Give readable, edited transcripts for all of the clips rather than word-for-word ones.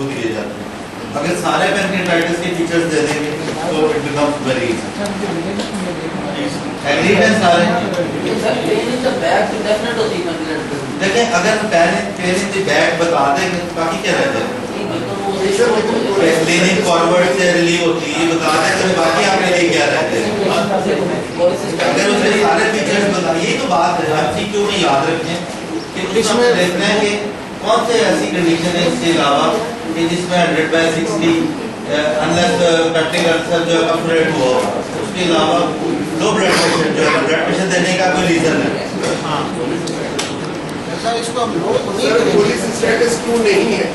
वो दिए जाते हैं। अगर सारे पैनक्रियाटाइटिस के फीचर्स दे देंगे तो it becomes very easy. Agreed है सारे? देखिए अगर पेन इन द बैक बता देंगे तो बाकी क्या रह जाएगा? लीनिंग फॉरवर्ड से रिलीव होती है बता दें तो बाकी आपके लिए क्या रहते हैं? अगर उसने सारे फीचर्स बता, यही तो बात है। एमसीक्यू में याद रखें कि उसमें देखते हैं कि कौन से ऐसी कंडीशन है इसके अलावा कि जिसमें 100/60 अनलेस पेप्टिक अल्सर जो है कम्प्लीट हुआ, उसके अलावा लो ब्लड प्रेशर जो है ब्लड प्रेशर देने का कोई रीजन है? इसको हम लो पुलिस स्टेटस क्यों नहीं है?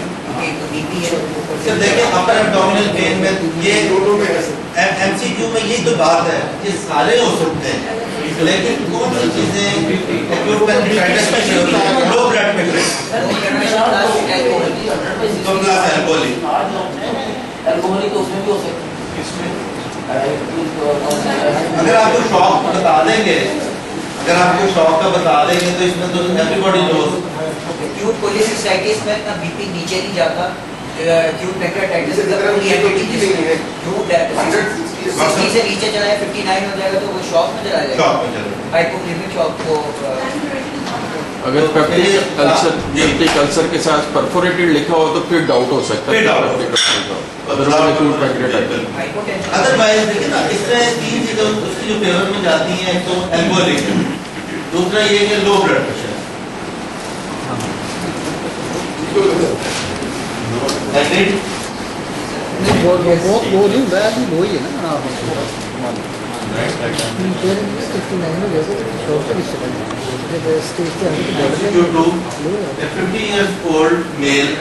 सर देखिए अपर एब्डोमिनल पेन में ये दोनों में एमसीक्यू में ये तो बात है कि सारे हो सकते हैं, लेकिन कौन सी चीजें एक्यूट पैनक्रियाटाइटिस में लो ब्लड प्रेशर तो प्लस अल्कोहलिक तो उसमें भी हो सकता है। अगर आपको शॉक बता देंगे, अगर आपको शॉक का बता देंगे तो इसमें तो एवरीबॉडी नोज एक्यूट कोलिसिस्टाइटिस में इतना बीपी नीचे नहीं जाता, एक्यूट पैनक्रियाटाइटिस का पूरी एंटिटी नहीं है, एक्यूट 60 से नीचे चला है 59 हो जाएगा तो वो शॉक में चला जाएगा, शॉक में चला जाएगा। हाइपोक्लिमिक शॉक को अगर पेप्टिक अल्सर के साथ परफोरेटेड लिखा हो तो फिर डाउट हो सकता है। अदरवाइज देखिए ना इसमें तीन चीजें उसकी जो फेवर में जाती हैं, एक तो एल्कोहलिक, दूसरा ये कि लो ब्लड प्रेशर। वो ही है ना A 50 years old male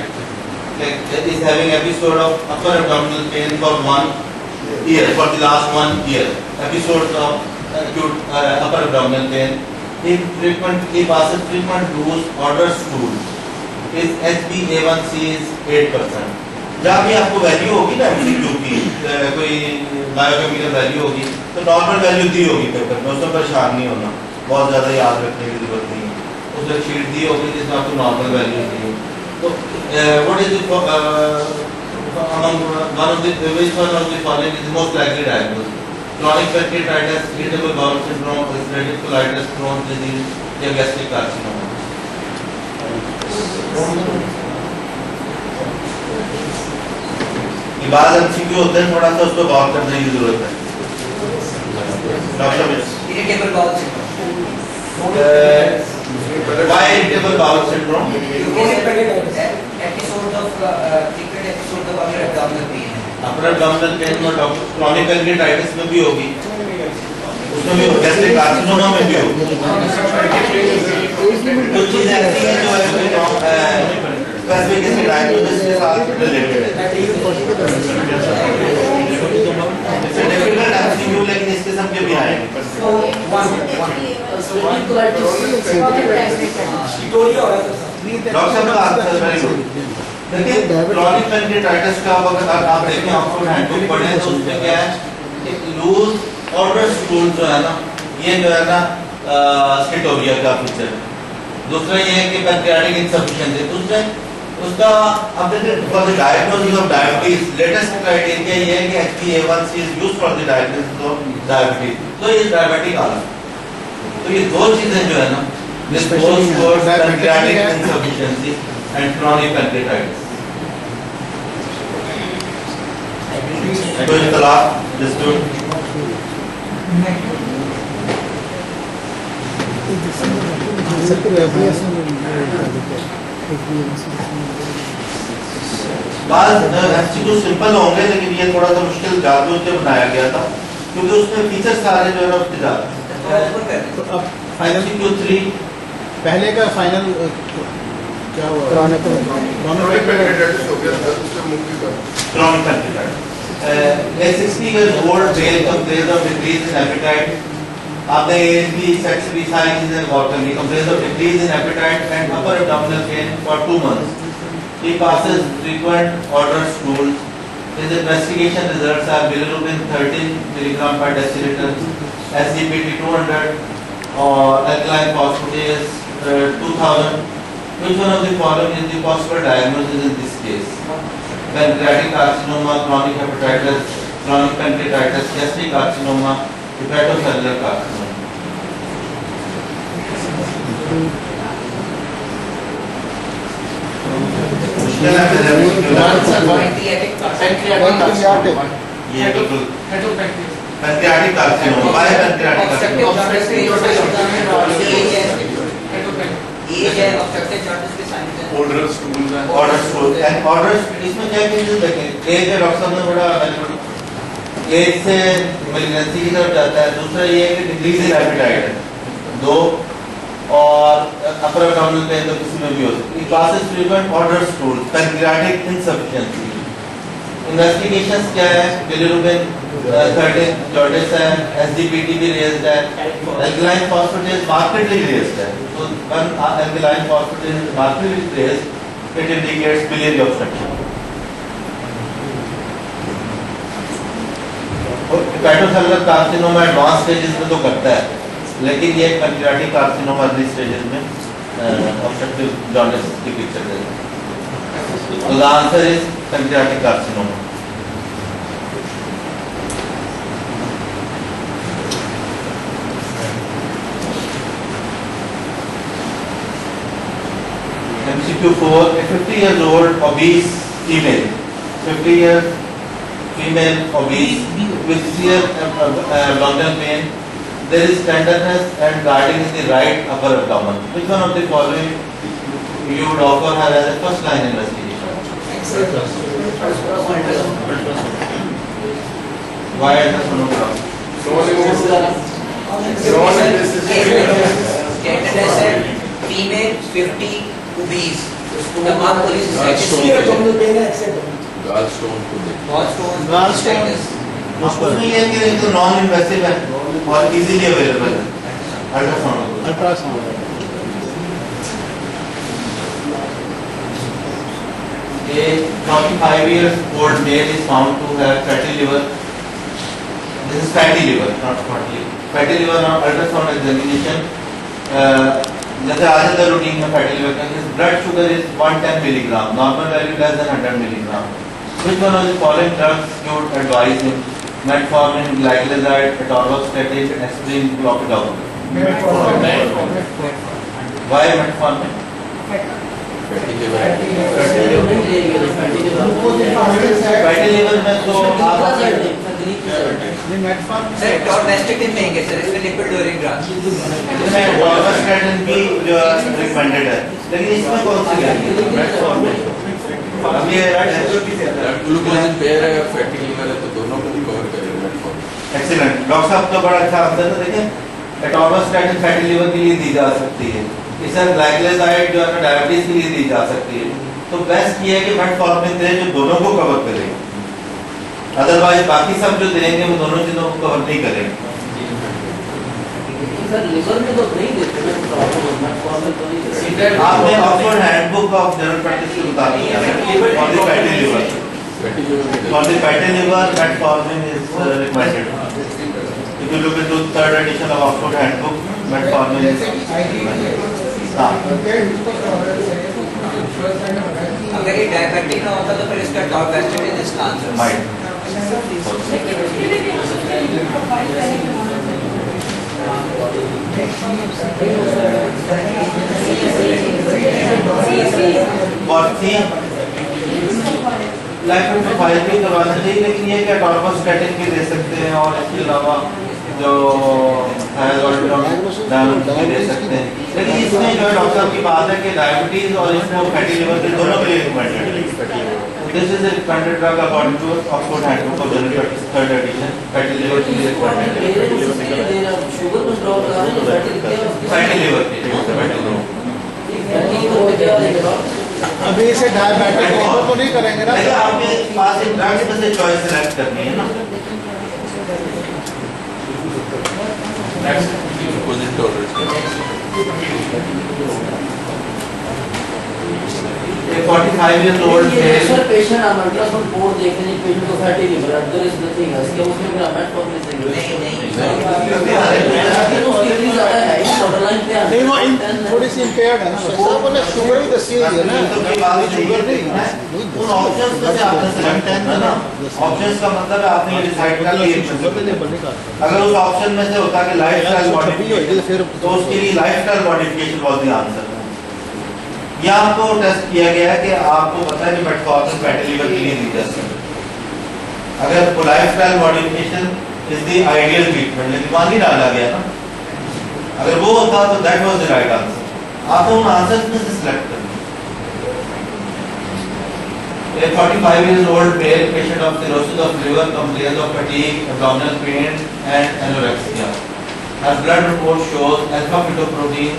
is having episode of upper abdominal pain for 1 year, for the last 1 year. Episodes of acute upper abdominal pain. He passes frequent loose order stool. His HbA1c is 8%. जहाँ भी आपको value होगी ना MCQ की, कोई biochemical value होगी तो normal value दी होगी पेपर में, उसमें परेशान नहीं होना, बहुत ज़्यादा याद रखने की जरूरत नहीं है। उसमें शीट दी होगी जिसमें आपको नॉर्मल वैल्यू दी हो। तो what is among one of the which one of the following is the most likely diagnosis? Chronic pancreatitis, irritable bowel syndrome, ulcerative colitis, Crohn's disease, या gastric carcinoma? ये बाद एमसीक्यू होते हैं, थोड़ा सा उसको गौर करने की जरूरत है। Doctor irritable bowel syndrome, why irritable bowel syndrome? Episode of frequent episode of upper abdominal pain, upper abdominal pain में क्रॉनिक पैनक्रियाटाइटिस में भी होगी, उसमें भी गैस्ट्रिक कार्सिनोमा में भी होगी। कुछ चीजें ऐसी हैं जो स्पेसिफिक डायग्नोसिस के साथ रिलेटेड है। डिफिकल्ट एमसीक्यू लेकिन इस किस्म के भी आएंगे। डॉक्टर साहब आंसर वेरी गुड। देखिए क्रॉनिक पैनक्रियाटाइटिस का अगर आप देखें आपको हैंडबुक पढ़ें तो उसमें क्या है कि लूज ऑर्डर स्टूल जो है ना, ये जो है ना स्किटोरिया का फीचर है। दूसरा ये है कि पैनक्रियाटिक इनसफिशिएंसी। दूसरा उसका अब देखिए for the diagnosis of diabetes latest criteria ये है कि HbA1c is used for the diagnosis of diabetes, तो ये डायबिटिक आलम। तो ये दो चीजें जो है ना, this goes for pancreatic insufficiency and chronic pancreatitis. तो इख्तिलाफ डिस्प्यूट बाद एमसीक्यू सिंपल होंगे लेकिन ये थोड़ा सा मुश्किल जानबूझ के बनाया गया था क्योंकि उसमें फीचर सारे जो है ना उसके जाते हैं। तो अब फाइनल एमसीक्यू 3 पहले का फाइनल क्या हुआ? क्रॉनिक पैनक्रियाटाइटिस हो गया था, उससे मुक्ति का chronic pancreatitis. A 60 years old male complains of decrease in appetite. आपने एज भी सेक्स भी सारी चीजें गौर करनी। Complains of decrease in appetite and upper abdominal pain for 2 months. He passes frequent order stools. His investigation results are bilirubin 13 milligram per deciliter, SGPT 200 or alkaline phosphatase 2000, Which one of the following is the possible diagnosis in this case? Pancreatic carcinoma, chronic hepatitis, chronic pancreatitis, gastric carcinoma, hepatocellular carcinoma. ये बिल्कुल pancreatic carcinoma, why pancreatic carcinoma? Order stools and Order stool and orders इसमें क्या चीजें देखें? एक है doctor साहब ने बड़ा एक से malignancy की तरफ जाता है, दूसरा ये है कि डिक्रीज इन एपेटाइट है, दो और अपर एब्डोमिनल पेन तो किसी में भी हो सकती है. Classes treatment order stool, pancreatic insufficiency. Investigations क्या है? बिलिरुबिन 13 जॉर्डिस है, एसजीपीटी भी रेज्ड है, एल्कलाइन फॉस्फेटेज मार्केटली रेज्ड है. तो one alkaline phosphatase markedly raised, it indicates biliary obstruction. और हेपेटोसेलुलर कार्सिनोमा एडवांस स्टेजेस में तो करता है, लेकिन ये पैंक्रियाटिक कार्सिनोमा अर्ली स्टेजेस में ऑब्स्ट्रक्टिव जॉन्डिस की पिक्चर देता है. So the answer is pancreatic carcinoma. MCQ4, a 50 years old obese female, 50 years female obese with severe abdominal pain. There is tenderness and guarding in the right upper abdomen. Which one of the following you would offer her as a first line investigation? Why ultrasonography? Female 50 obese. The mark police is उसमें ये है कि तो non invasive है और easily available है ultrasound. A 45 years old male is found to have fatty liver. This is fatty liver, not fatty. Fatty liver on ultrasound examination. जैसे आज का रूटीन में fatty liver का his blood sugar is 110 milligram, normal value less than 100 milligram. Which one of the following drugs you would advise him? Metformin, gliclazide, atorvastatin, aspirin, clopidogrel. Why metformin? Fatty liver में तो आप sir टॉर्वेस्टेटिन देंगे sir, इसमें lipid lowering drugs. इसमें टॉर्वेस्टेटिन भी जो recommended है, लेकिन इसमें कौन सी लेंगे? अब ये ग्लूकोज पेयर है, फैटी लीवर है, तो दोनों को कवर करेगा. एक्सीलेंट डॉक्टर साहब का बड़ा अच्छा आंसर है. देखें टॉर्वेस्टेटिन फैटी लिवर के लिए दी जा सकती है, इसे ग्लाइकोलाइजाइड जो है डायबिटीज के लिए दी जा सकती है. तो बेस्ट ये है कि मेटफॉर्मिन दें जो दोनों को कवर करेगा. अदरवाइज बाकी सब जो देंगे वो दोनों चीजों को कवर नहीं करेंगे. सर लिवर में तो नहीं देते ना, आपने Oxford handbook of general practice के मुताबिक fatty liver metformin is recommended. If you look into third edition of Oxford handbook, metformin is recommended. अगर ये डायबिटिक ना होता तो फिर इसका टॉर्वेस्टेटिन इसका आंसर. और सी लाइफ प्रोफाइल भी करवाना चाहिए, लेकिन ये क्या टॉर्वेस्टेटिन भी दे सकते हैं और इसके अलावा जो थायराइड दे सकते हैं. लेकिन इसमें जो डॉक्टर साहब की बात है कि डायबिटीज और इसको फैटी लिवर के दोनों के लिए रिकमेंडेड है. This is a recommended drug according to Oxford Handbook of General Practice third edition. Fatty liver के लिए recommended है. शुगर कंट्रोल कर रहे हैं, फैटी लिवर के लिए अभी इसे डायबिटिक ऑर्डर तो नहीं करेंगे ना. आपके पास एक ड्रग्स में से चॉइस सिलेक्ट करनी है ना. Glucose tolerance A 45 years old ये male. सर पेशेंट आप अल्ट्रासाउंड रिपोर्ट देख रहे हैं पेशेंट को फैटी लिवर है देयर इज नथिंग एल्स क्या उसमें क्या मैट कॉम्प्लेक्स है लेकिन उसकी इतनी ज्यादा है इस बॉर्डरलाइन पे नहीं वो थोड़ी सी इम्पेयर्ड है ना साहब बोले शुगर ही दसी हुई है ना शुगर नहीं है उन ऑप्शंस में से आपने सेलेक्ट है ना, ऑप्शंस का मतलब है आपने ये डिसाइड कर लिया अगर उस ऑप्शन में से होता कि लाइफस्टाइल मॉडिफिकेशन तो उसके लिए lifestyle modification was the answer. यहाँ आपको टेस्ट किया गया है कि आपको पता है कि मेटफॉर्मिन फैटी लिवर के लिए रीजन है, अगर lifestyle modification is the ideal treatment लेकिन वहां नहीं डाला गया ना, अगर वो होता तो that was the right answer. आपको उन आंसर्स में से सिलेक्ट करना। A 45 years old male patient of cirrhosis of liver complains of fatigue, abdominal pain and anorexia. Her blood report shows alpha fetoprotein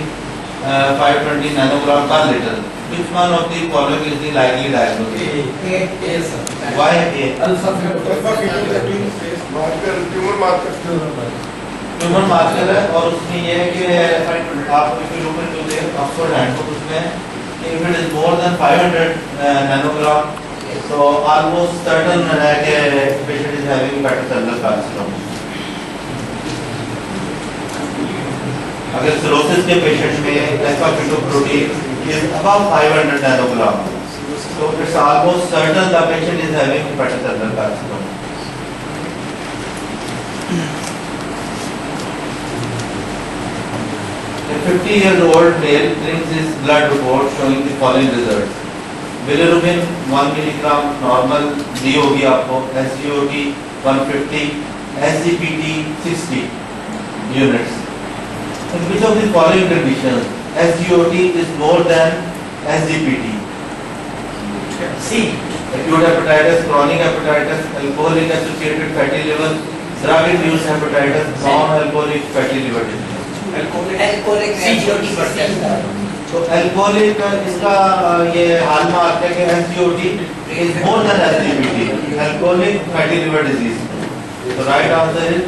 520 nanogram per liter. Which one of the following is the likely diagnosis? Why A? Tumour marker है और उसमें ये है कि आप if you look into the Oxford handbook उसमें if it is more than 500 nanogram so almost certain है कि patient is having hepatocellular carcinoma। अगर cirrhosis के patient में alpha fetoprotein is above 500 nanogram so it's almost certain the patient is having hepatocellular carcinoma। A 50-year-old male brings his blood report showing the following results. Bilirubin 1 milligram normal, D होगी आपको, SGOT 150, SGPT 60 units. In which of the following conditions SGOT is more than SGPT? C. Acute hepatitis, chronic hepatitis, alcoholic associated fatty liver, drug-induced hepatitis, non-alcoholic fatty liver disease. Alcoholic SGOT बढ़ता है तो alcoholic इसका ये hallmark है कि SGOT is more than SGPT, alcoholic fatty liver disease. तो right answer is